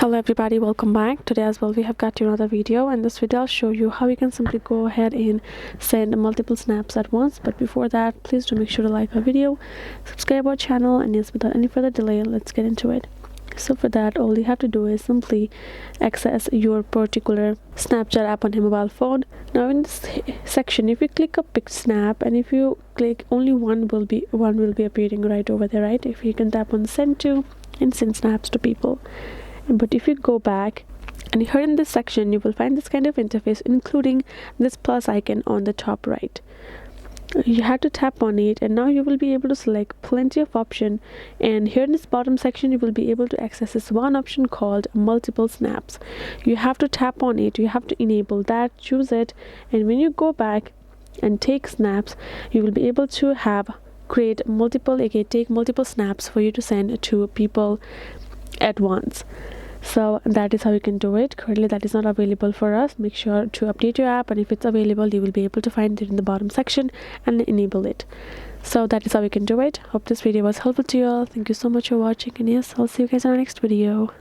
Hello everybody, welcome back. Today as well we have got you another video. In this video I'll show you how you can simply go ahead and send multiple snaps at once. But before that, please do make sure to like our video, subscribe our channel, and yes, without any further delay, let's get into it. So for that, all you have to do is simply access your particular Snapchat app on your mobile phone. Now in this section, if you click a pick snap, and if you click, only one will be appearing right over there, right? If you can tap on send to and send snaps to people. But if you go back and here in this section, you will find this kind of interface, including this plus icon on the top right. You have to tap on it, and now you will be able to select plenty of option, and here in this bottom section you will be able to access this one option called multiple snaps. You have to tap on it, you have to enable that, choose it, and when you go back and take snaps, you will be able to take multiple snaps for you to send to people at once. So that is how you can do it. Currently that is not available for us. Make sure to update your app, and if it's available, you will be able to find it in the bottom section and enable it. So that is how you can do it. Hope this video was helpful to you all. Thank you so much for watching, and yes, I'll see you guys in our next video.